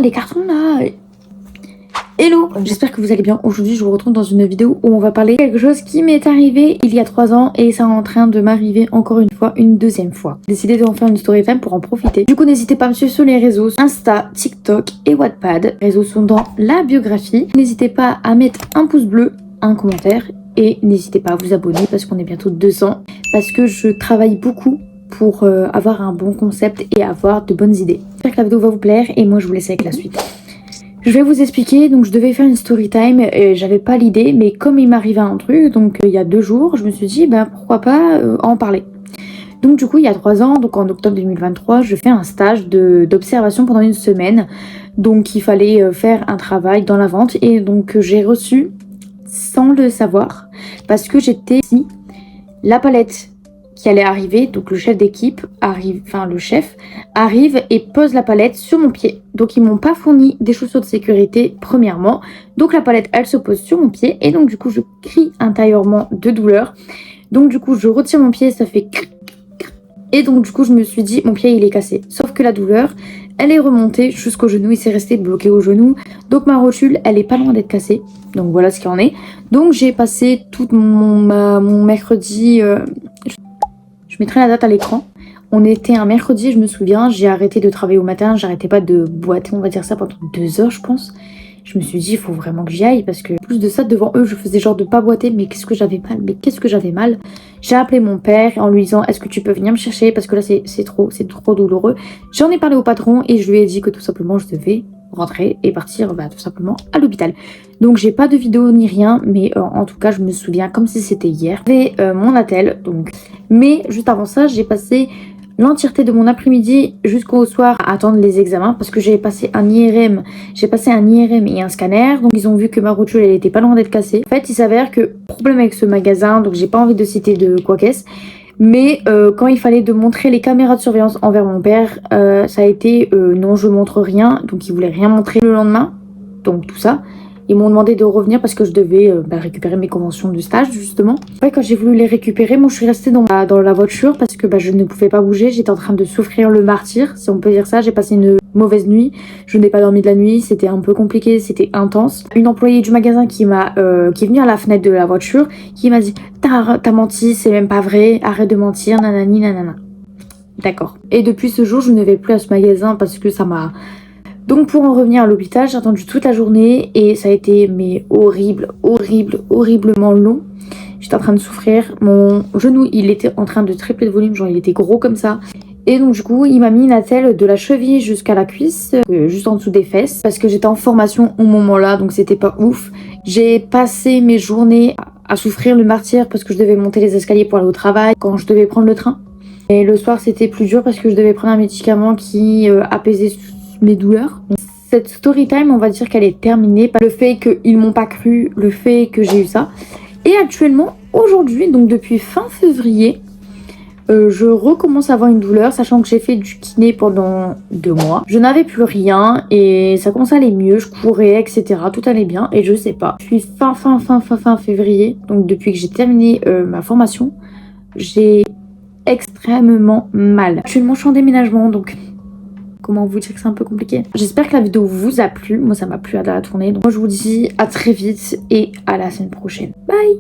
les cartons là. Hello, j'espère que vous allez bien. Aujourd'hui je vous retrouve dans une vidéo où on va parler de quelque chose qui m'est arrivé il y a 3 ans et ça est en train de m'arriver encore une fois, une deuxième fois. J'ai décidé de en faire une story time pour en profiter. Du coup n'hésitez pas à me suivre sur les réseaux Insta, TikTok et Wattpad. Les réseaux sont dans la biographie. N'hésitez pas à mettre un pouce bleu, un commentaire et n'hésitez pas à vous abonner parce qu'on est bientôt 200. Parce que je travaille beaucoup pour avoir un bon concept et avoir de bonnes idées. J'espère que la vidéo va vous plaire et moi je vous laisse avec la suite. Je vais vous expliquer, donc je devais faire une story time et j'avais pas l'idée, mais comme il m'arrivait un truc, donc il y a 2 jours, je me suis dit pourquoi pas en parler. Donc du coup il y a 3 ans, donc en octobre 2023, je fais un stage d'observation pendant une semaine. Donc il fallait faire un travail dans la vente et donc j'ai reçu, sans le savoir, parce que j'étais ici, la palette qui allait arriver, donc le chef d'équipe arrive, le chef arrive et pose la palette sur mon pied. Donc ils m'ont pas fourni des chaussures de sécurité premièrement. Donc la palette elle se pose sur mon pied et donc du coup je crie intérieurement de douleur. Donc du coup je retire mon pied, ça fait cric, cric. Et donc du coup je me suis dit mon pied il est cassé. Sauf que la douleur elle est remontée jusqu'au genou, il s'est resté bloqué au genou. Donc ma rotule elle est pas loin d'être cassée. Donc voilà ce qu'il en est. Donc j'ai passé tout mon mercredi... Je mettrai la date à l'écran. On était un mercredi, je me souviens. J'ai arrêté de travailler au matin. J'arrêtais pas de boiter, on va dire ça, pendant 2 heures, je pense. Je me suis dit, il faut vraiment que j'y aille. Parce que plus de ça, devant eux, je faisais genre de pas boiter. Mais qu'est-ce que j'avais mal. Mais qu'est-ce que j'avais mal. J'ai appelé mon père en lui disant, est-ce que tu peux venir me chercher? Parce que là, c'est trop douloureux. J'en ai parlé au patron et je lui ai dit que tout simplement, je devais rentrer et partir tout simplement à l'hôpital. Donc j'ai pas de vidéo ni rien, mais en tout cas je me souviens comme si c'était hier. J'ai mon attel, donc. Mais juste avant ça, j'ai passé l'entièreté de mon après-midi jusqu'au soir à attendre les examens parce que j'ai passé un IRM. J'ai passé un IRM et un scanner, donc ils ont vu que ma rotule elle était pas loin d'être cassée. En fait, il s'avère que problème avec ce magasin, donc j'ai pas envie de citer de quoi qu'est-ce. Mais quand il fallait de montrer les caméras de surveillance envers mon père, ça a été non je montre rien, donc il voulait rien montrer le lendemain, donc tout ça. Ils m'ont demandé de revenir parce que je devais récupérer mes conventions de stage justement. Ouais, quand j'ai voulu les récupérer, moi je suis restée dans la voiture parce que je ne pouvais pas bouger, j'étais en train de souffrir le martyre, si on peut dire ça. J'ai passé une mauvaise nuit, je n'ai pas dormi de la nuit, c'était un peu compliqué, c'était intense. Une employée du magasin qui est venue à la fenêtre de la voiture, qui m'a dit t'as menti, c'est même pas vrai, arrête de mentir, nanani nanana. D'accord. Et depuis ce jour, je ne vais plus à ce magasin parce que ça m'a... Donc pour en revenir à l'hôpital, j'ai attendu toute la journée et ça a été horriblement long. J'étais en train de souffrir, mon genou il était en train de tripler de volume, genre il était gros comme ça. Et donc du coup il m'a mis une attelle de la cheville jusqu'à la cuisse, juste en dessous des fesses, parce que j'étais en formation au moment là, donc c'était pas ouf. J'ai passé mes journées à souffrir le martyre parce que je devais monter les escaliers pour aller au travail, quand je devais prendre le train. Et le soir c'était plus dur parce que je devais prendre un médicament qui apaisait mes douleurs. Cette story time, on va dire qu'elle est terminée par le fait qu'ils m'ont pas cru, le fait que j'ai eu ça. Et actuellement, aujourd'hui, donc depuis fin février, je recommence à avoir une douleur, sachant que j'ai fait du kiné pendant 2 mois. Je n'avais plus rien et ça commence à aller mieux, je courais, etc. Tout allait bien et je sais pas. Je suis fin février, donc depuis que j'ai terminé ma formation, j'ai extrêmement mal. Actuellement, je suis en déménagement, donc... Comment vous dire que c'est un peu compliqué. J'espère que la vidéo vous a plu. Moi, ça m'a plu à la tournée. Donc, moi, je vous dis à très vite et à la semaine prochaine. Bye!